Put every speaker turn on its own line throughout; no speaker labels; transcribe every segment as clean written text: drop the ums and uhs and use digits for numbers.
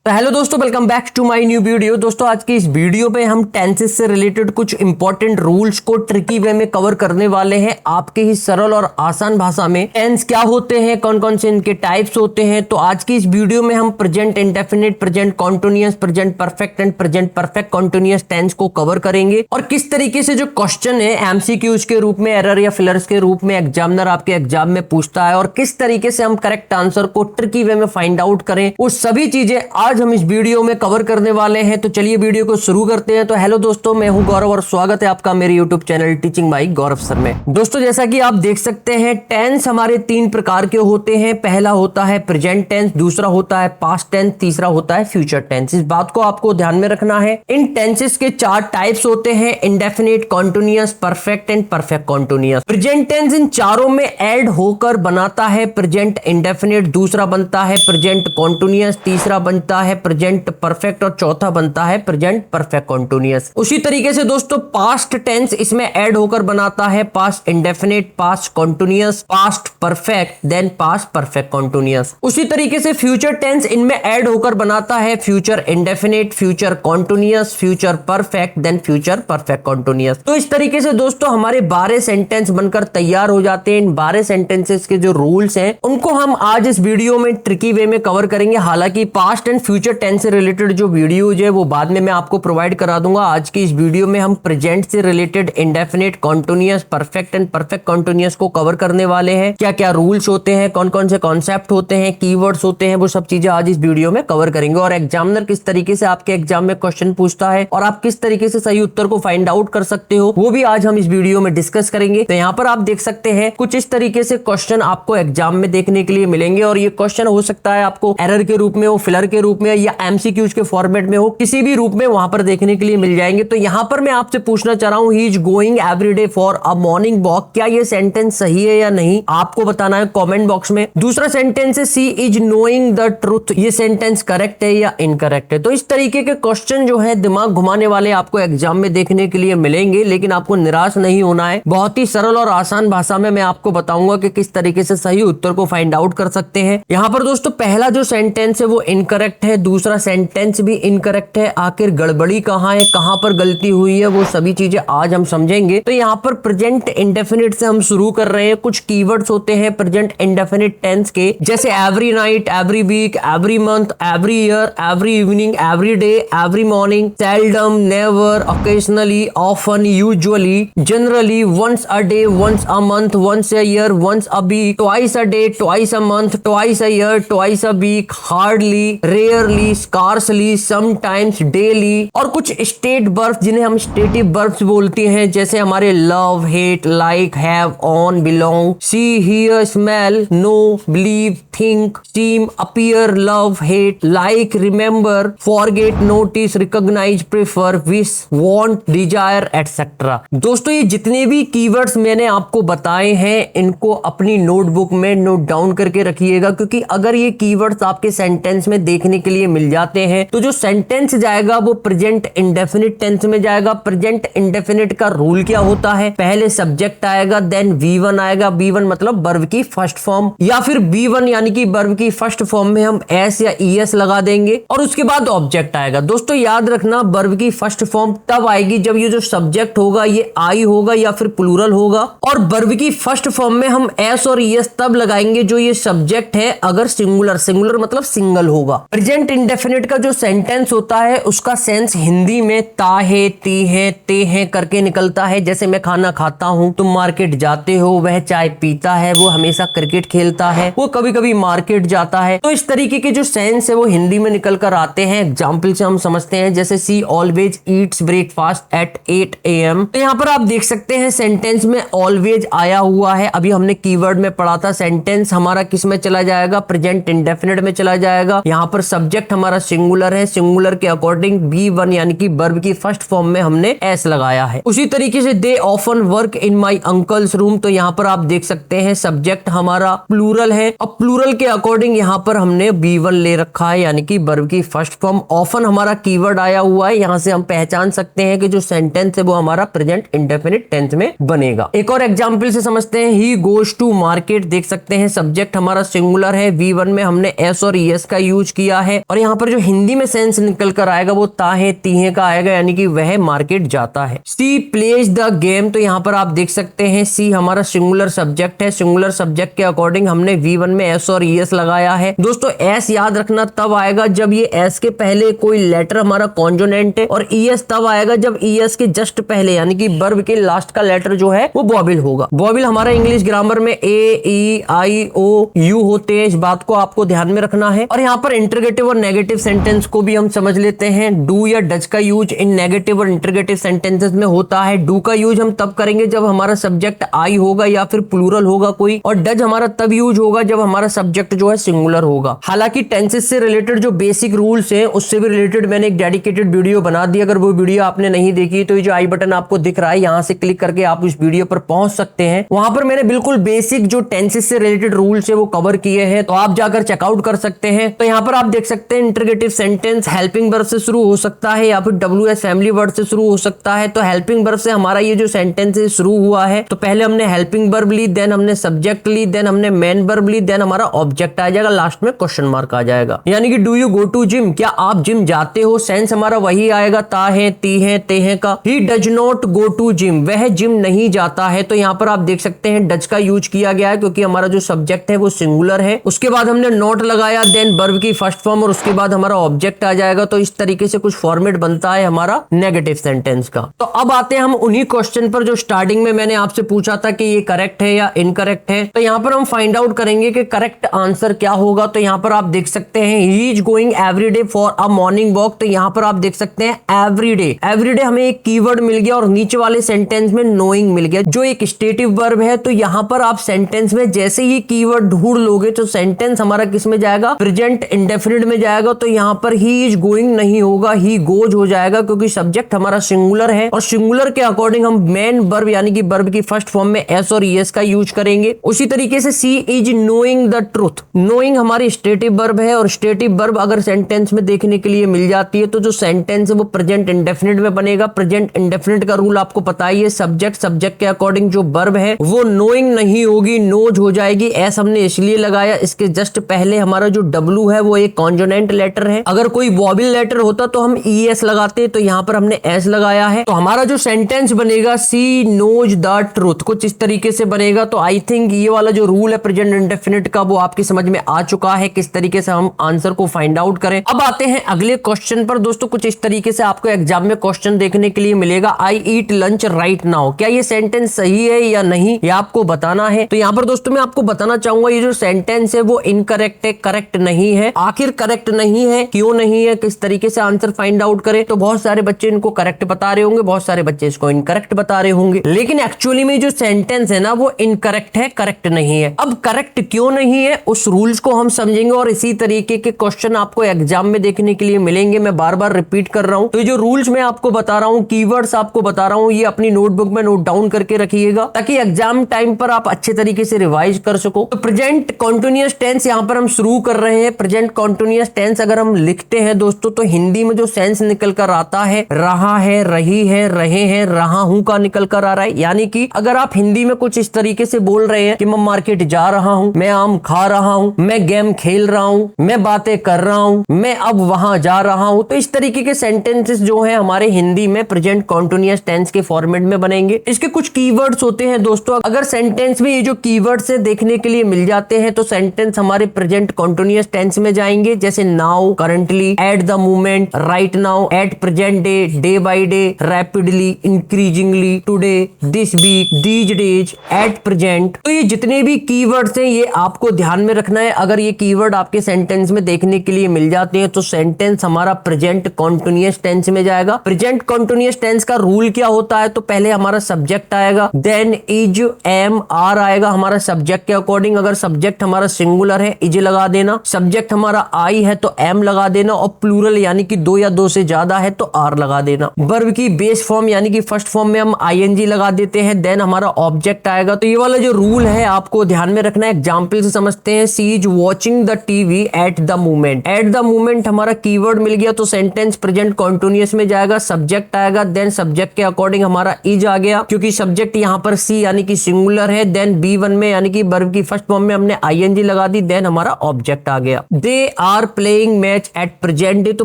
तो हेलो दोस्तों, welcome back to my new video. दोस्तों आज की इस वीडियो पे हम टेंसेस से रिलेटेड कुछ इंपॉर्टेंट रूल्स को ट्रिकी वे में कवर करने वाले हैं, आपके ही सरल और आसान भाषा में। टेंस क्या होते हैं, कौन कौन से इनके टाइप्स होते हैं। तो आज की इस वीडियो में हम present indefinite, present continuous, present perfect and present perfect continuous tense को कवर करेंगे और किस तरीके से जो क्वेश्चन है एमसीक्यूज के रूप में, एरर या फिलर्स के रूप में एग्जामिनर आपके एग्जाम में पूछता है और किस तरीके से हम करेक्ट आंसर को ट्रिकी वे में फाइंड आउट करें, वो सभी चीजें आज हम इस वीडियो में कवर करने वाले हैं। तो चलिए वीडियो को शुरू करते हैं। तो हेलो दोस्तों, मैं हूं गौरव और स्वागत है आपका मेरे यूट्यूब चैनल टीचिंग बाय गौरव सर में। दोस्तों जैसा कि आप देख सकते हैं, टेंस हमारे तीन प्रकार के होते हैं। पहला होता है प्रेजेंट टेंस, दूसरा होता है पास्ट टेंस, तीसरा होता है फ्यूचर टेंस। इस बात को आपको ध्यान में रखना है। इन टेंसेस के चार टाइप्स होते हैं, indefinite, continuous, perfect and perfect continuous. Present tense इन चारों में ऐड होकर बनाता है प्रेजेंट इंडेफिनिट, दूसरा बनता है प्रेजेंट कॉन्टिन्यूअस, तीसरा बनता है प्रेजेंट परफेक्ट और चौथा बनता है प्रेजेंट परफेक्ट कॉन्टिन्यूअस। उसी तरीके से दोस्तों पास्ट टेंस इसमें ऐड होकर बनाता है past indefinite, past continuous, past perfect, then past perfect continuous. उसी तरीके से फ्यूचर टेंस इनमें ऐड होकर बनाता है future indefinite, future continuous, future perfect, then future perfect continuous. तो इस तरीके से दोस्तों हमारे 12 सेंटेंस बनकर तैयार हो जाते हैं। इन 12 सेंटेंसेस के जो रूल्स हैं उनको हम आज इस वीडियो में ट्रिकी वे में कवर करेंगे। हालांकि पास्ट एंड फ्यूचर टेंस से रिलेटेड जो वीडियोज है वो बाद में मैं आपको प्रोवाइड करा दूंगा। आज की इस वीडियो में हम प्रेजेंट से related indefinite, continuous, perfect and perfect continuous को कवर करने वाले हैं। क्या क्या रूल्स होते हैं, कौन कौन से कॉन्सेप्ट होते हैं, कीवर्ड्स होते हैं, वो सब चीजें आज इस वीडियो में कवर करेंगे। और एग्जामिनर किस तरीके से आपके एग्जाम में क्वेश्चन पूछता है और आप किस तरीके से सही उत्तर को फाइंड आउट कर सकते हो, वो भी आज हम इस वीडियो में डिस्कस करेंगे। तो यहाँ पर आप देख सकते हैं कुछ इस तरीके से क्वेश्चन आपको एग्जाम में देखने के लिए मिलेंगे और ये क्वेश्चन हो सकता है आपको एरर के रूप में हो, फिलर के रूप में या एमसीक्यूज के फॉर्मेट में हो, किसी भी रूप में वहां पर देखने के लिए मिल जाएंगे। तो यहां पर मैं आपसे पूछना चाह रहा हूं, he is going everyday for a morning walk, क्या ये सेंटेंस सही है या नहीं, आपको बताना है कमेंट बॉक्स में। दूसरा सेंटेंस है सी इज नोइंग द ट्रुथ, ये सेंटेंस करेक्ट है या इनकरेक्ट है। तो इस तरीके के क्वेश्चन जो है दिमाग घुमाने वाले आपको एग्जाम में देखने के लिए मिलेंगे, लेकिन आपको निराश नहीं होना है। बहुत ही सरल और आसान भाषा में मैं आपको बताऊंगा कि किस तरीके से सही उत्तर को फाइंड आउट कर सकते हैं। यहाँ पर दोस्तों पहला जो सेंटेंस है वो इनकरेक्ट है, दूसरा सेंटेंस भी इनकरेक्ट है। आखिर गड़बड़ी कहाँ है, कहाँ पर गलती हुई है, वो सभी चीजें आज हम समझेंगे। तो यहाँ पर प्रेजेंट इंडेफिनिट से हम शुरू कर रहे हैं। कुछ कीवर्ड्स होते हैं प्रेजेंट इंडेफिनिट टेंस के, जैसे every night, every week, every month, every year, every evening, every day, every morning, seldom, never, occasionally, often, usually, generally, once a day, once a month, once a year, once a week, twice a day, twice a month, twice a year, twice a week, hardly, rarely, scarcely, sometimes, daily. और कुछ state verbs जिन्हें हम stative verbs बोलते हैं, जैसे हमारे love, hate, like, have, on, belong, see, hear, smell, know, believe, think, seem, appear, love, hate, like, remember, forget, notice, recognise, prefer, wish, want, desire etcetera. दोस्तों ये जितने भी कीवर्ड्स मैंने आपको बताए हैं इनको अपनी नोटबुक में नोट डाउन करके रखिएगा, क्योंकि अगर ये कीवर्ड्स आपके सेंटेंस में देखने के लिए मिल जाते हैं तो जो सेंटेंस जाएगा वो प्रेजेंट इंडेफिनिट टेंस में जाएगा। प्रेजेंट इंडेफिनिट का रूल क्या होता है, पहले सब्जेक्ट आएगा, देन V1 आएगा। V1 मतलब वर्ब की फर्स्ट फॉर्म, या फिर B1 यानी कि वर्ब की फर्स्ट फॉर्म में हम S या ES लगा देंगे और उसके बाद ऑब्जेक्ट आएगा। दोस्तों याद रखना, वर्ब की फर्स्ट फॉर्म तब आएगी जब ये जो सब्जेक्ट होगा ये I होगा या फिर प्लूरल होगा, और वर्ब की फर्स्ट फॉर्म में हम S और ES तब लगाएंगे जो ये सब्जेक्ट है अगर सिंगुलर, सिंगुलर मतलब सिंगल होगा। प्रेजेंट इंडेफिनिट का जो सेंटेंस होता है उसका सेंस हिंदी में ता है, ती है, ते है करके निकलता है। जैसे मैं खाना खाता हूँ, तुम मार्केट जाते हो, वह चाय पीता है, वो हमेशा क्रिकेट खेलता है, वो कभी कभी मार्केट जाता है। तो इस तरीके के जो सेंस है वो हिंदी में निकल कर आते हैं। एग्जाम्पल से हम समझते हैं, जैसे she always eats breakfast at 8 AM। तो यहाँ पर आप देख सकते हैं सेंटेंस में ऑलवेज आया हुआ है। अभी हमने कीवर्ड में पढ़ा था, सेंटेंस हमारा किस में चला जाएगा, प्रेजेंट इंडेफिनिट में चला जाएगा। यहाँ पर सब्जेक्ट हमारा सिंगुलर है, सिंगुलर के अकॉर्डिंग B1 यानी कि वर्ब की फर्स्ट फॉर्म में हमने S लगाया है। उसी तरीके से they often work in my uncle's room, तो यहाँ पर आप देख सकते हैं सब्जेक्ट हमारा प्लूरल है, अब प्लूरल के अकॉर्डिंग यहाँ पर हमने B1 ले रखा है यानी कि वर्ब की फर्स्ट फॉर्म। ऑफन हमारा कीवर्ड आया हुआ है, यहाँ से हम पहचान सकते हैं कि जो सेंटेंस है वो हमारा प्रेजेंट इंडेफिनिट टेंस में बनेगा। एक और एग्जाम्पल से समझते हैं, ही गोज टू मार्केट, देख सकते हैं सब्जेक्ट हमारा सिंगुलर है, V1 में हमने S और ES का यूज किया है। है, और यहाँ पर जो हिंदी में सेंस निकल कर आएगा वो ताहे तीहे का आएगा, यानी कि वह मार्केट जाता है। सी प्लेज द गेम, तो यहाँ पर आप देख सकते हैं सी हमारा सिंगुलर सब्जेक्ट है। सिंगुलर सब्जेक्ट के अकॉर्डिंग हमने V1 में एस और ईएस लगाया है। दोस्तों एस याद रखना तब आएगा जब ये एस के पहले कोई लेटर हमारा कॉन्जोनेंट है, और ईएस तब आएगा जब ईएस के जस्ट पहले यानी कि वर्ब के लास्ट का लेटर जो है वो वोवेल होगा। वोवेल हमारा इंग्लिश ग्रामर में ए ई आई ओ यू होते हैं, इस बात को आपको ध्यान में रखना है। और यहाँ पर इंटरोगेटिव और नेगेटिव सेंटेंस को भी हम समझ लेते हैं। डू या डज का यूज इन नेगेटिव और इंटरोगेटिव सेंटेंसेस में होता है। डू का यूज हम तब करेंगे जब हमारा सब्जेक्ट आई होगा या फिर प्लूरल होगा कोई, और डज हमारा तब यूज होगा जब हमारा सब्जेक्ट जो है सिंगुलर होगा। हालांकि टेंसेस से रिलेटेड जो बेसिक रूल्स हैं उससे भी रिलेटेड मैंने एक डेडिकेटेड वीडियो बना दी। अगर वो वीडियो आपने नहीं देखी तो ये जो आई बटन आपको दिख रहा है यहाँ से क्लिक करके आप उस वीडियो पर पहुंच सकते हैं। वहां पर मैंने बिल्कुल बेसिक जो टेंसेस से रिलेटेड रूल्स है वो कवर किए हैं, तो आप जाकर चेकआउट कर सकते हैं। तो यहाँ पर आप देख सकते हैं इंटरोगेटिव सेंटेंस हेल्पिंग वर्ब से शुरू हो सकता है या फिर WS फैमिली वर्ड से शुरू हो सकता है। तो हेल्पिंग वर्ब से हमारा ये जो सेंटेंस है शुरू हुआ है, तो पहले हमने हेल्पिंग वर्ब ली, देन हमने सब्जेक्ट ली, देन हमने मेन वर्ब ली, देन हमारा ऑब्जेक्ट आ जाएगा, लास्ट में क्वेश्चन मार्क आ जाएगा। यानी कि do you go to gym, क्या आप जिम जाते हो, सेंस हमारा वही आएगा ता है ती है ते है का। He does not go to gym, वह जिम नहीं जाता है। तो यहाँ पर आप देख सकते हैं डज का यूज किया गया है क्योंकि हमारा जो सब्जेक्ट है वो सिंगुलर है। उसके बाद हमने नॉट लगाया, देन वर्ब की फर्स्ट फॉर्म, और उसके बाद हमारा ऑब्जेक्ट आ जाएगा। तो इस तरीके से कुछ फॉर्मेट बनता है हमारा नेगेटिव सेंटेंस का। तो अब आते हैं हम उन्हीं क्वेश्चन पर जो स्टार्टिंग में मैंने आपसे पूछा था कि ये करेक्ट है या इनकरेक्ट है। तो यहाँ पर हम फाइंड आउट करेंगे कि करेक्ट आंसर क्या होगा। तो यहाँ पर आप देख सकते हैं he is going every day for a morning walk. तो यहाँ पर आप देख सकते हैं एवरीडे हमें एक कीवर्ड मिल गया और नीचे वाले सेंटेंस में नोइंग मिल गया जो एक स्टेटिव वर्ब है। तो यहाँ पर आप सेंटेंस में जैसे ही कीवर्ड ढूंढ लोगे तो सेंटेंस हमारा किस में जाएगा, प्रेजेंट इंडेफिनिट में जाएगा। तो यहाँ पर ही इज गोइंग नहीं होगा, ही गोज हो जाएगा क्योंकि सब्जेक्ट हमारा सिंगुलर है, और सिंगुलर के अकॉर्डिंग हम मेन वर्ब यानी कि वर्ब की फर्स्ट फॉर्म में एस और ईएस का यूज करेंगे। उसी तरीके से she is knowing the truth, knowing हमारी स्टेटिव वर्ब है, और स्टेटिव वर्ब अगर सेंटेंस में देखने के लिए मिल जाती है तो जो सेंटेंस है वो प्रेजेंट इंडेफिनिट में बनेगा। प्रेजेंट इंडेफिनिट का रूल आपको पता ही है, सब्जेक्ट के अकॉर्डिंग जो वर्ब है वो नोइंग नहीं होगी, नोज हो जाएगी। एस हमने इसलिए लगाया, इसके जस्ट पहले हमारा जो डब्ल्यू है वो एक कॉन्जोनेंट लेटर है। अगर कोई वॉवेल लेटर होता तो हम ईएस लगाते, तो यहाँ पर हमने एस लगाया है। तो हमारा जो सेंटेंस बनेगा सी नोज द ट्रूथ, कुछ इस तरीके से बनेगा। तो आई थिंक ये वाला जो रूल है प्रेजेंट इंडेफिनिट का वो आपकी समझ में आ चुका है किस तरीके से हम आंसर को फाइंड आउट करें। अब आते हैं अगले क्वेश्चन पर। दोस्तों कुछ इस तरीके से आपको एग्जाम में क्वेश्चन देखने के लिए मिलेगा, आई ईट लंच राइट नाउ। क्या ये सेंटेंस सही है या नहीं, ये आपको बताना है। तो यहाँ पर दोस्तों मैं आपको बताना चाहूंगा ये जो सेंटेंस है वो इनकरेक्ट है, करेक्ट नहीं है। आखिर करेक्ट नहीं है, क्यों नहीं है, किस तरीके से आंसर फाइंड आउट करें। तो बहुत सारे बच्चे इनको करेक्ट बता रहे होंगे, बहुत सारे बच्चे इसको इनकरेक्ट बता रहे होंगे, लेकिन एक्चुअली में जो सेंटेंस है ना वो इनकरेक्ट है, करेक्ट नहीं है। अब करेक्ट क्यों नहीं है उस रूल्स को हम समझेंगे, और इसी तरीके के क्वेश्चन आपको एग्जाम में देखने के लिए मिलेंगे। मैं बार बार रिपीट कर रहा हूं, तो जो रूल्स मैं आपको बता रहा हूं, कीवर्ड्स आपको बता रहा हूं, ये अपनी नोटबुक में नोट डाउन करके रखिएगा ताकि एग्जाम टाइम पर आप अच्छे तरीके से रिवाइज कर सको। तो प्रेजेंट कॉन्टिन्यूअस टेंस यहाँ पर हम शुरू कर रहे हैं। प्रेजेंट कॉन्टिन्यूअस टेंस अगर हम लिखते हैं दोस्तों तो हिंदी में जो सेंस निकल कर आता है, रहा है, रही है, रहे हैं, रहा हूं का निकल कर आ रहा है। यानी कि अगर आप हिंदी में कुछ इस तरीके से बोल रहे हैं कि मैं मार्केट जा रहा हूं, मैं आम खा रहा हूं, मैं गेम खेल रहा हूं, मैं बातें कर रहा हूं, मैं अब वहां जा रहा हूं, तो इस तरीके के सेंटेंसेस जो है हमारे हिंदी में प्रेजेंट कॉन्टिन्यूअस टेंस के फॉर्मेट में बनेंगे। इसके कुछ कीवर्ड्स होते हैं दोस्तों, अगर सेंटेंस में ये जो कीवर्ड्स है देखने के लिए मिल जाते हैं तो सेंटेंस हमारे प्रेजेंट कॉन्टिन्यूअस टेंस में जाएंगे, जैसे now, currently, at the moment, right now, at present day, day by day, rapidly, increasingly, today, this week, these days, at present. तो ये जितने भी कीवर्ड्स हैं ये आपको ध्यान में रखना है। अगर ये कीवर्ड आपके सेंटेंस में देखने के लिए मिल जाते हैं तो सेंटेंस हमारा प्रेजेंट कॉन्टिन्यूअस टेंस में जाएगा। प्रेजेंट कॉन्टिन्यूअस टेंस का रूल क्या होता है, तो पहले हमारा सब्जेक्ट आएगा, देन इज, एम, आर आएगा हमारा सब्जेक्ट के अकॉर्डिंग। अगर सब्जेक्ट हमारा सिंगुलर है इज लगा देना, सब्जेक्ट हमारा आई है तो एम लगा देना, और प्लूरल यानी कि दो या दो से ज्यादा है तो आर लगा देना। वर्ब की बेस फॉर्म यानी कि फर्स्ट फॉर्म में हम आईएनजी लगा देते हैं, देन हमारा ऑब्जेक्ट आएगा। तो ये वाला जो रूल है आपको ध्यान में रखना है। एग्जाम्पल से समझते हैं, she is watching the TV at the moment. At the moment हमारा कीवर्ड मिल गया तो सेंटेंस प्रेजेंट कॉन्टिन्यूअस में जाएगा, सब्जेक्ट आएगा, देन सब्जेक्ट के अकॉर्डिंग हमारा इज आ गया क्योंकि सब्जेक्ट यहाँ पर सी यानी कि सिंगुलर है। देन बी1 में यानी कि वर्ब की फर्स्ट फॉर्म में हमने आईएनजी लगा दी, देन हमारा ऑब्जेक्ट आ गया। They are are playing match at present day. तो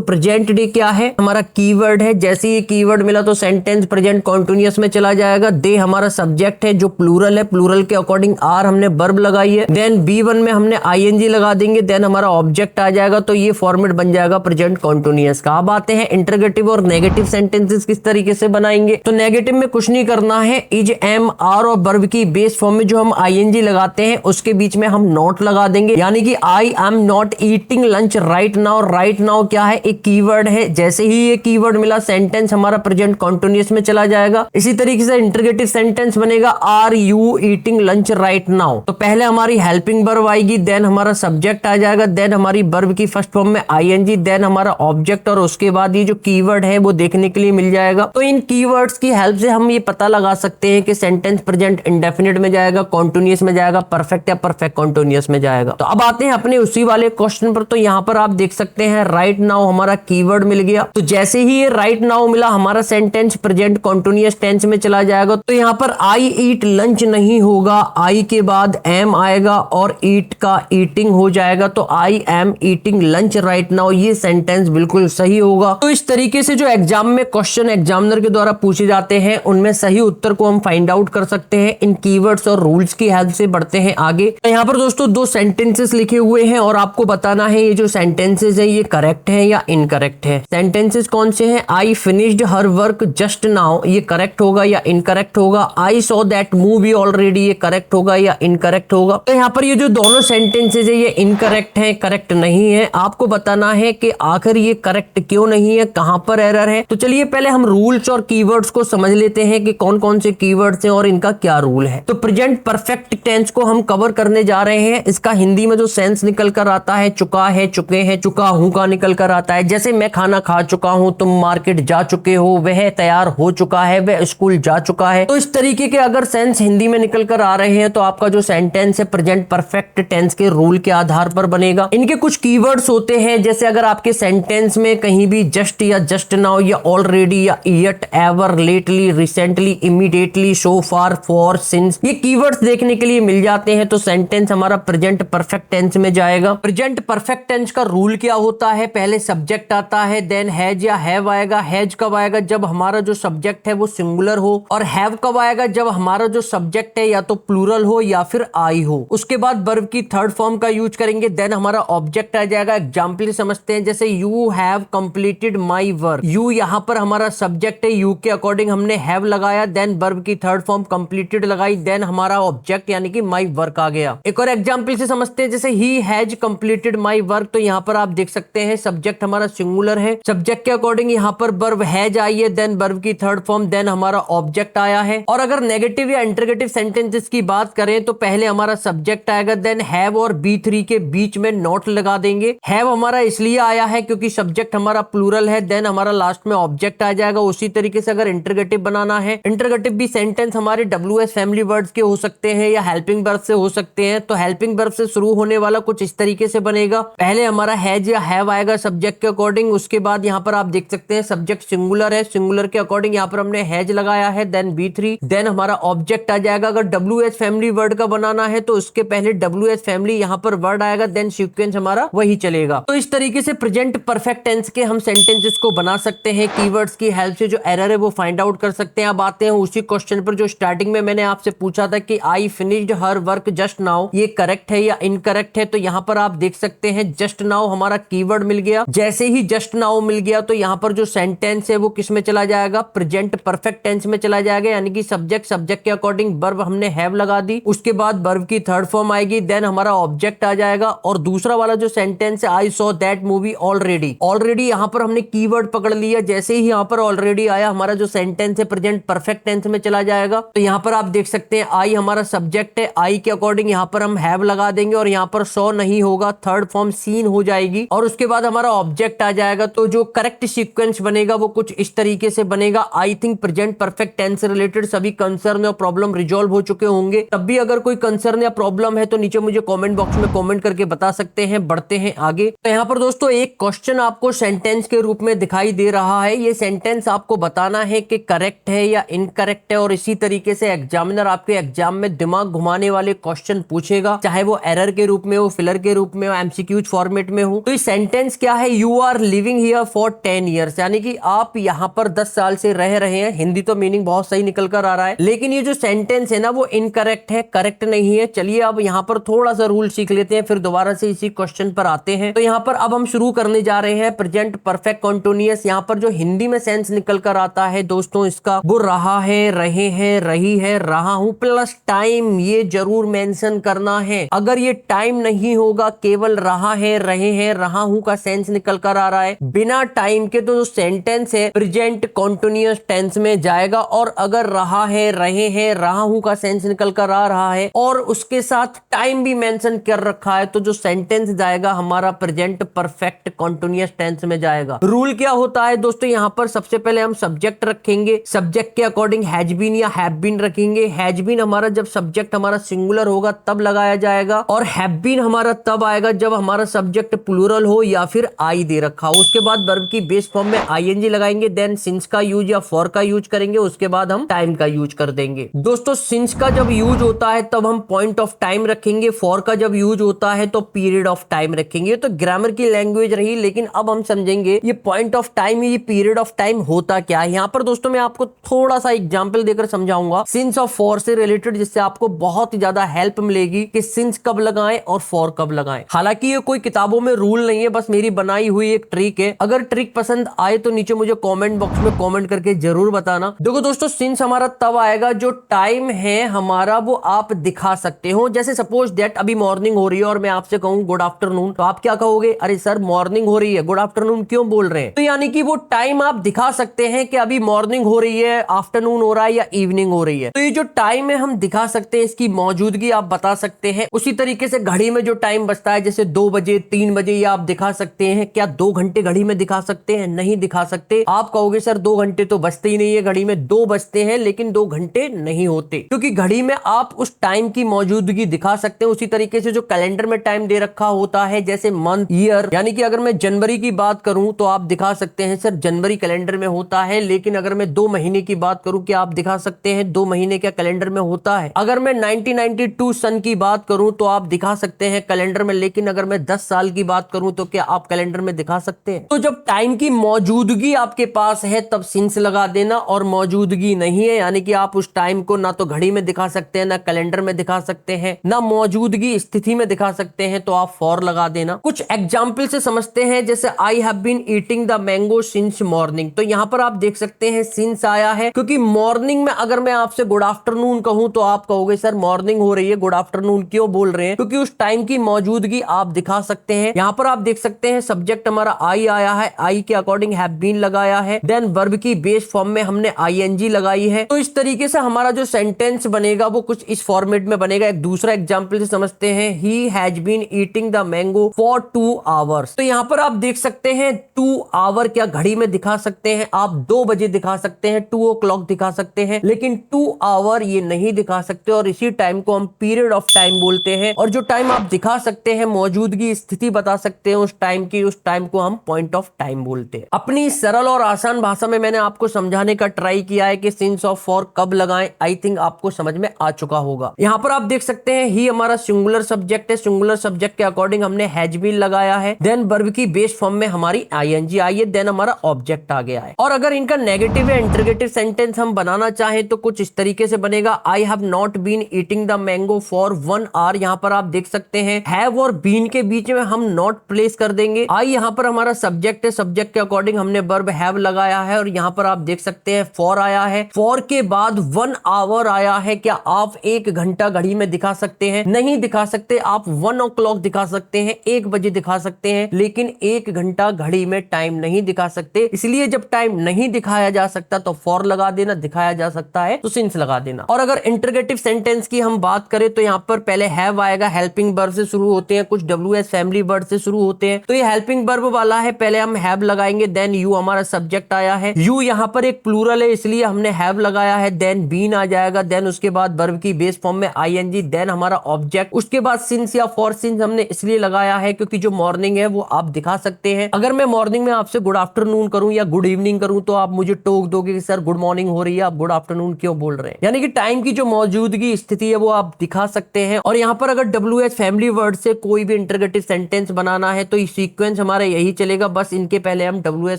प्रेजेंट डे क्या है, हमारा कीवर्ड है। जैसे ये कीवर्ड मिला तो सेंटेंस प्रेजेंट कॉन्टिन्यूअस में चला जाएगा। दे हमारा सब्जेक्ट है जो प्लूरल है, प्लूरल के अकॉर्डिंग आर हमने वर्ब लगाई है। देन B1 में हमने आईएनजी लगा देंगे, देन हमारा ऑब्जेक्ट आ जाएगा। तो ये फॉर्मेट बन जाएगा प्रेजेंट कॉन्टिन्यूअस का। अब आते हैं इंटरगेटिव और नेगेटिव सेंटेंसेस किस तरीके से बनाएंगे। तो नेगेटिव में कुछ नहीं करना है, इज, एम, आर और वर्ब की बेस फॉर्म में जो हम आईएनजी लगाते हैं उसके बीच में हम नॉट लगा देंगे। यानी कि I am not eating lunch right now. Right now क्या है, एक कीवर्ड है। जैसे ही ये कीवर्ड मिला सेंटेंस हमारा प्रेजेंट कॉन्टिन्यूअस में चला जाएगा। इसी तरीके से इंटरगेटिव सेंटेंस बनेगा, are you eating lunch right now. तो पहले हमारी हेल्पिंग वर्ब आएगी, देन हमारा सब्जेक्ट आ जाएगा, देन हमारी वर्ब की फर्स्ट फॉर्म में आईएनजी, देन हमारा ऑब्जेक्ट और उसके बाद ये जो कीवर्ड है वो देखने के लिए मिल जाएगा। तो इन कीवर्ड्स की हेल्प से हम ये पता लगा सकते हैं कि सेंटेंस प्रेजेंट इंडेफिनिट में जाएगा, कॉन्टिन्यूअस में जाएगा, परफेक्ट या परफेक्ट कॉन्टिन्यूअस में जाएगा। तो अब आते हैं अपने उसी वाले क्वेश्चन पर। तो यहाँ पर आप देख सकते हैं राइट नाउ हमारा कीवर्ड मिल गया। तो जैसे ही ये राइट नाउ मिला हमारा सेंटेंस प्रेजेंट कॉन्टिन्यूअस टेंस में चला जाएगा। तो यहाँ पर आई ईट लंच नहीं होगा, आई के बाद एम आएगा और ईट का ईटिंग हो जाएगा। तो I am eating lunch right now, ये सेंटेंस बिल्कुल सही होगा। तो इस तरीके से जो एग्जाम में क्वेश्चन एग्जामिनर के द्वारा पूछे जाते हैं उनमें सही उत्तर को हम फाइंड आउट कर सकते हैं इन कीवर्ड्स और रूल्स की हेल्प से। बढ़ते हैं आगे। तो यहाँ पर दोस्तों दो सेंटेंसेस लिखे हुए हैं और आपको बताना है ये जो सेंटेंसेस है ये करेक्ट है या इनकरेक्ट है। सेंटेंसेस कौन से हैं, I finished her work just now, ये करेक्ट होगा या इनकरेक्ट होगा। I saw that movie already, ये करेक्ट होगा या इनकरेक्ट होगा। तो यहाँ पर ये जो दोनों सेंटेंसेस है ये इनकरेक्ट है, करेक्ट नहीं है। आपको बताना है कि आखिर ये करेक्ट क्यों नहीं है, कहां पर एरर है। तो चलिए पहले हम रूल्स और कीवर्ड्स को समझ लेते हैं कि कौन कौन से कीवर्ड्स हैं और इनका क्या रूल है। तो प्रेजेंट परफेक्ट टेंस को हम कवर करने जा रहे हैं। इसका हिंदी में जो सेंस निकल कर आता है, चुका है, चुके हैं, चुका हूं का निकल कर आता है। जैसे मैं खाना खा चुका हूं, तुम मार्केट जा चुके हो, वह तैयार हो चुका है, वह स्कूल जा चुका है। तो इस तरीके के अगर सेंस हिंदी में निकल कर आ रहे हैं तो आपका जो सेंटेंस है प्रेजेंट परफेक्ट टेंस के रूल के आधार पर बनेगा। इनके कुछ कीवर्ड्स होते हैं, जैसे अगर आपके सेंटेंस में कहीं भी जस्ट या जस्ट नाउ या ऑलरेडी या yet, ever, lately, recently, immediately, so far, for, since, ये कीवर्ड्स देखने के लिए मिल जाते हैं तो सेंटेंस हमारा प्रेजेंट परफेक्ट टेंस में जाएगा। प्रेजेंट परफेक्ट टेंस का रूल क्या होता है, पहले सब्जेक्ट आता है, देन हैज या हैव आएगा। हैज कब आएगा, जब हमारा जो सब्जेक्ट है वो सिंगुलर हो, और हैव कब आएगा, जब हमारा जो सब्जेक्ट है या तो प्लूरल हो या फिर आई हो। उसके बाद वर्ब की थर्ड फॉर्म का यूज करेंगे, देन हमारा ऑब्जेक्ट आ जाएगा। एग्जाम्पल समझते हैं, जैसे you have completed my work. You यहाँ पर हमारा सब्जेक्ट है, यू के अकॉर्डिंग हमने हैव लगाया, देन वर्ब की थर्ड फॉर्म कंप्लीटेड लगाई, देन हमारा ऑब्जेक्ट यानी कि माई वर्क आ गया। एक और एग्जाम्पल से समझते हैं, जैसे he has completed my work. तो यहाँ पर आप देख सकते हैं सब्जेक्ट हमारा सिंगुलर है, सब्जेक्ट के अकॉर्डिंग यहाँ पर वर्ब हैज आई है, देन वर्ब की थर्ड फॉर्म, देन हमारा ऑब्जेक्ट आया है। और अगर नेगेटिव या इंटरगेटिव सेंटेंसेस की बात करें तो पहले हमारा सब्जेक्ट आएगा, देन हैव और B3 के बीच में नॉट लगा देंगे। हैव हमारा इसलिए आया है क्योंकि सब्जेक्ट हमारा प्लूरल है, देन हमारा लास्ट में ऑब्जेक्ट आ जाएगा। उसी तरीके से अगर इंटरगेटिव बनाना है, इंटरगेटिव भी सेंटेंस हमारे WH फैमिली वर्ड्स के हो सकते हैं या हेल्पिंग वर्ब से हो सकते हैं। तो हेल्पिंग वर्ब से शुरू होने वाला कुछ इस तरीके से बनेगा, पहले हमारा हैज या हैव आएगा सब्जेक्ट के अकॉर्डिंग, उसके बाद यहाँ पर आप देख सकते हैं सब्जेक्ट सिंगुलर है, सिंगुलर के अकॉर्डिंग यहाँ पर हमने हैज लगाया है, देन B3, देन हमारा ऑब्जेक्ट आ जाएगा। अगर WH फैमिली वर्ड का बनाना है तो उसके पहले WH फैमिली यहाँ पर वर्ड आएगा, देन सीक्वेंस हमारा वही चलेगा। तो इस तरीके से प्रेजेंट परफेक्ट टेंस के हम सेंटेंसेस को बना सकते हैं, कीवर्ड्स की हेल्प से जो एरर है वो फाइंड आउट कर सकते हैं। अब आते हैं उसी क्वेश्चन पर जो स्टार्टिंग में मैंने आपसे पूछा था कि I finished her work just now, ये करेक्ट है या इनकरेक्ट है। तो यहाँ पर आप देख सकते हैं जस्ट नाउ हमारा कीवर्ड मिल गया। जैसे ही जस्ट नाउ मिल गया तो यहाँ पर जो सेंटेंस है वो किस में चला जाएगा, प्रेजेंट परफेक्ट टेंस में चला जाएगा, यानी कि सब्जेक्ट के अकॉर्डिंग वर्ब हमने हैव लगा दी, उसके बाद वर्ब की थर्ड फॉर्म आएगी, देन हमारा ऑब्जेक्ट आ जाएगा। और दूसरा वाला जो सेंटेंस है I saw that movie already, already यहाँ पर हमने कीवर्ड पकड़ लिया। जैसे ही यहाँ पर ऑलरेडी आया हमारा जो सेंटेंस है प्रेजेंट परफेक्ट टेंस में चला जाएगा। तो यहाँ पर आप देख सकते हैं आई हमारा सब्जेक्ट है, आई के अकॉर्डिंग यहाँ पर हम हैव लगा देंगे और यहाँ पर सॉ नहीं होगा, थर्ड फॉर्म सीन हो जाएगी और उसके बाद हमारा ऑब्जेक्ट आ जाएगा। तो जो करेक्ट सीक्वेंस बनेगा वो कुछ इस तरीके से बनेगा। I think present perfect tense से रिलेटेड सभी कंसर्न और प्रॉब्लम रिजॉल्व हो चुके होंगे। तब भी अगर कोई कंसर्न या प्रॉब्लम है तो नीचे मुझे कमेंट बॉक्स में कमेंट करके बता सकते हैं। बढ़ते हैं आगे। तो यहाँ पर दोस्तों एक क्वेश्चन आपको सेंटेंस के रूप में दिखाई दे रहा है। ये सेंटेंस आपको बताना है कि करेक्ट है या इनकरेक्ट है। और इसी तरीके से एग्जामिनर आपके एग्जाम में दिमाग घुमाने वाले क्वेश्चन पूछेगा, चाहे वो एरर के रूप में हो, फिलर के रूप में हो, MCQ फॉर्मेट फॉर्मेट में हूं। तो ये सेंटेंस क्या है, you are living here for 10 years, यानी कि आप यहां पर 10 साल से रह रहे हैं। हिंदी तो मीनिंग बहुत सही निकल कर आ रहा है, लेकिन ये जो सेंटेंस है ना वो इनकरेक्ट है, करेक्ट नहीं है। चलिए अब यहां पर थोड़ा सा रूल सीख लेते हैं, फिर दोबारा से इसी क्वेश्चन पर आते हैं। तो यहां पर अब हम शुरू करने जा रहे हैं प्रेजेंट परफेक्ट कंटीन्यूअस। यहां पर जो हिंदी में सेंस निकल कर आता है दोस्तों इसका, वो रहा है, रहे हैं, रही है, रहा हूं प्लस टाइम, ये जरूर मेंशन करना है। अगर ये टाइम नहीं होगा, केवल रहा है, रहे हैं, रहा हूं का सेंस निकल कर आ रहा है बिना टाइम के, तो जो सेंटेंस है प्रेजेंट कंटीन्यूअस टेंस में जाएगा। और अगर रहा है, रहे हैं, रहा हूं का सेंस निकल कर आ रहा है और उसके साथ टाइम भी मेंशन कर रखा है, तो जो सेंटेंस जाएगा हमारा प्रेजेंट परफेक्ट कंटीन्यूअस टेंस में जाएगा। रूल क्या होता है दोस्तों, यहां पर सबसे पहले हम सब्जेक्ट रखेंगे, सब्जेक्ट के अकॉर्डिंग हैज बीन या हैव बीन रखेंगे। हैज बीन हमारा जब सब्जेक्ट हमारा सिंगुलर होगा तब लगाया जाएगा, और हैव बीन हमारा तब आएगा जब हमारा सब्जेक्ट प्लूरल हो या फिर आई दे रखा हो। उसके बाद वर्ब की बेस फॉर्म में आईएनजी लगाएंगे, देन सिंस का यूज या फॉर का यूज करेंगे, उसके बाद हम टाइम का यूज कर देंगे। दोस्तों सिंस का जब यूज होता है तब हम पॉइंट ऑफ टाइम रखेंगे, फॉर का जब यूज होता है तो पीरियड ऑफ टाइम रखेंगे। तो ग्रामर की लैंग्वेज रही, लेकिन अब हम समझेंगे ये पॉइंट ऑफ टाइम, ये पीरियड ऑफ टाइम होता क्या है। यहाँ पर दोस्तों मैं आपको थोड़ा सा एग्जांपल देकर समझाऊंगा सिंस और फॉर से रिलेटेड, जिससे आपको बहुत ही ज्यादा हेल्प मिलेगी कि सिंस कब लगाएं और फॉर कब लगाएं। हालांकि ये कोई किताबों में रूल नहीं है, बस मेरी बनाई हुई एक ट्रिक है। अगर ट्रिक पसंद आए तो नीचे मुझे कमेंट बॉक्स में कमेंट करके जरूर बताना। देखो दोस्तों सिंस हमारा तब आएगा जो टाइम है हमारा वो आप दिखा सकते हो। जैसे सपोज दैट अभी मॉर्निंग हो रही है और मैं आपसे कहूं गुड आफ्टरनून, तो आप क्या कहोगे, अरे सर मॉर्निंग हो रही है, गुड आफ्टरनून क्यों बोल रहे हैं। तो यानी कि वो टाइम आप दिखा सकते हैं कि अभी मॉर्निंग हो रही है, आफ्टरनून हो रहा है या इवनिंग हो रही है। तो ये जो टाइम है हम दिखा सकते हैं, इसकी मौजूदगी आप बता सकते हैं। उसी तरीके से घड़ी में जो टाइम बचता है जैसे 2 बजे 3 बजे, ये आप दिखा सकते हैं। क्या 2 घंटे घड़ी में दिखा सकते हैं, नहीं दिखा सकते। आप कहोगे सर 2 घंटे तो बचते ही नहीं है घड़ी में, 2 बजते हैं लेकिन 2 घंटे नहीं होते, क्योंकि घड़ी में आप उस टाइम की मौजूदगी दिखा सकते हैं। उसी तरीके से जो कैलेंडर में टाइम दे रखा होता है जैसे मंथ, ईयर, यानी कि अगर मैं जनवरी की बात करूं तो आप दिखा सकते हैं सर जनवरी कैलेंडर में होता है, लेकिन अगर मैं 2 महीने की बात करूं क्या आप दिखा सकते हैं 2 महीने क्या कैलेंडर में होता है। अगर मैं 1992 सन की बात करूं तो आप दिखा सकते हैं कैलेंडर में, लेकिन अगर मैं 10 साल की बात करूं तो क्या आप कैलेंडर में दिखा सकते हैं। तो जब टाइम की मौजूदगी आपके पास है तब सिंस लगा देना, और मौजूदगी नहीं है यानी कि आप उस टाइम को ना तो घड़ी में दिखा सकते हैं, ना कैलेंडर में दिखा सकते हैं, ना मौजूदगी स्थिति में दिखा सकते हैं, तो आप फॉर लगा देना। कुछ एग्जाम्पल से समझते हैं, जैसे I have been eating the mango since morning. तो यहां पर आप देख सकते हैं सिंस आया है, क्योंकि मॉर्निंग में अगर मैं आपसे गुड आफ्टरनून कहूं तो आप कहोगे सर मॉर्निंग हो रही है, गुड आफ्टरनून क्यों बोल रहे हैं, क्योंकि उस टाइम की मौजूदगी आप दिखा सकते हैं। यहां पर आप देख सकते हैं सब्जेक्ट हमारा आई आया है, आई के अकॉर्डिंग हैव बीन लगाया है, देन वर्ब की बेस फॉर्म में हमने आईएनजी लगाई है। तो इस तरीके से हमारा जो सेंटेंस बनेगा वो कुछ इस फॉर्मेट में बनेगा। एक दूसरा एग्जांपल से समझते हैं, he has been eating the mango for 2 hours. तो यहां पर आप देख सकते हैं 2 आवर क्या घड़ी में दिखा सकते हैं, आप 2 बजे दिखा सकते हैं, 2 o'clock दिखा सकते हैं, लेकिन 2 आवर ये नहीं दिखा सकते। और इसी टाइम को हम पीरियड ऑफ टाइम बोलते हैं। और जो टाइम आप दिखा सकते हैं, मौजूदगी स्थिति बता सकते हैं उस टाइम की, उस टाइम को हम पॉइंट ऑफ टाइम बोलते हैं। अपनी सरल और आसान भाषा में मैंने आपको समझाने का ट्राई किया है कि सिंस और फॉर कब लगाएं। आई थिंक आपको समझ में आ चुका होगा। यहां पर आप देख सकते हैं ही हमारा सिंगुलर सब्जेक्ट है, सिंगुलर सब्जेक्ट के अकॉर्डिंग हमने हैज बीन लगाया है, देन वर्ब की बेस फॉर्म में हमारी आईएनजी आई है, देन हमारा ऑब्जेक्ट आ गया है। और अगर इनका नेगेटिव या इंटरोगेटिव सेंटेंस हम बनाना चाहें तो कुछ इस तरीके से बनेगा, I have not been eating the mango for 1 hour. यहां पर आप देख सकते हैं हैव और बीन के बीच में हम नॉट प्लेस कर देंगे। आई यहां पर हमारा सब्जेक्ट है, सब्जेक्ट के अकॉर्डिंग हमने वर्ब हैव लगाया है, और यहां पर आप देख सकते हैं फॉर आया है, फॉर के बाद 1 आवर आया है। क्या आप 1 घंटा घड़ी में दिखा सकते हैं, नहीं दिखा सकते। आप 1 o'clock दिखा सकते हैं, 1 बजे दिखा सकते हैं, लेकिन 1 घंटा घड़ी में टाइम नहीं दिखा सकते। इसलिए जब टाइम नहीं दिखाया जा सकता तो फॉर लगा देना, दिखाया जा सकता है तो सिंस लगा देना। और अगर इंटरोगेटिव सेंटेंस की हम बात करें तो यहाँ पर पहले हैव आएगा, हेल्पिंग वर्ब से शुरू होते हैं, कुछ WH फैमिली वर्ड से शुरू होते हैं। तो ये हेल्पिंग वर्ब वाला है, पहले हम हैव लगाएंगे, देन यू हमारा सब्जेक्ट आया है, यू यहाँ पर एक प्लूरल है इसलिए हमने हैव लगाया है, देन बीन आ जाएगा, देन उसके बाद वर्ब की बेस फॉर्म में आईएनजी, देन हमारा ऑब्जेक्ट, उसके बाद सिंस या फॉर सिंस हमने इसलिए लगाया है क्योंकि जो मॉर्निंग है वो आप दिखा सकते हैं। अगर मैं मॉर्निंग में आपसे गुड आफ्टरनून करूं या गुड इवनिंग करूं तो आप मुझे टोक दोगे कि सर गुड मॉर्निंग हो रही है, आप गुड आफ्टरनून क्यों बोल रहे हैं। यानी कि टाइम की जो मौजूदगी स्थिति है वो आप दिखा सकते हैं। और यहाँ पर अगर WH फैमिली वर्ड से कोई भी इंटरोगेटिव सेंटेंस बनाना है तो ये सीक्वेंस हमारा यही चलेगा, बस इनके पहले हम WH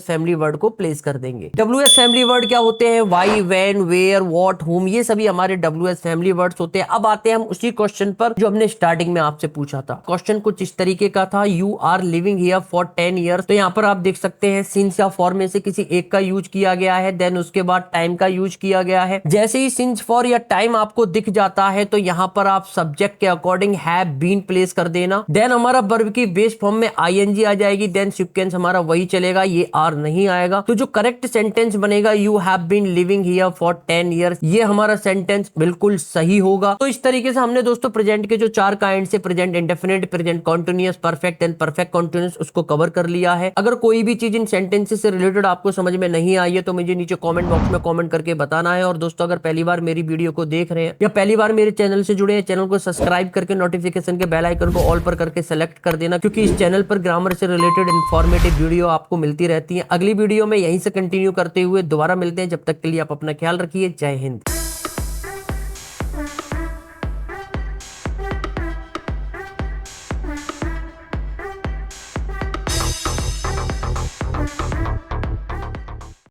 फैमिली वर्ड को प्लेस कर देंगे। WH फैमिली वर्ड क्या होते हैं? वाई, वेन, वेयर, व्हाट, हुम, ये सभी हमारे WH फैमिली वर्ड्स होते हैं। अब आते हैं हम उसी क्वेश्चन पर जो हमने स्टार्टिंग में आपसे पूछा था। क्वेश्चन कुछ इस तरीके का था, you are living here for 10 years. तो यहाँ पर आप देख सकते हैं सिंस या फॉर में से किसी एक का यूज किया गया है, देन उसके बाद टाइम का यूज किया गया है। जैसे ही सिंस, फॉर या टाइम आपको दिख जाता है तो यहाँ पर आप सब्जेक्ट के अकॉर्डिंग हैव बीन प्लेस कर देना। देन हमारा वर्ब की बेस फॉर्म में आईएनजी आ जाएगी, देन सीक्वेंस हमारा वही चलेगा, ये आर नहीं आएगा। तो जो करेक्ट सेंटेंस बनेगा, you have been living here for 10 years, ये हमारा सेंटेंस बिल्कुल सही होगा। तो इस तरीके से हमने दोस्तों प्रेजेंट के जो 4 काइंड से, present indefinite, present continuous, perfect and perfect continuous, उसको कवर कर लिया है। अगर कोई भी चीज इन सेंटेंसेस से रिलेटेड आपको समझ में नहीं आई है तो मुझे नीचे कमेंट बॉक्स में कमेंट करके बताना है। और दोस्तों अगर पहली बार मेरी वीडियो को देख रहे हैं या पहली बार मेरे चैनल से जुड़े हैं, चैनल को सब्सक्राइब करके नोटिफिकेशन के बेल आइकन को ऑल पर करके सेलेक्ट कर देना, क्योंकि इस चैनल पर ग्रामर से रिलेटेड इंफॉर्मेटिव वीडियो आपको मिलती रहती है। अगली वीडियो में यहीं से कंटिन्यू करते हुए दोबारा मिलते हैं, जब तक के लिए आप अपना ख्याल रखिए। जय हिंद।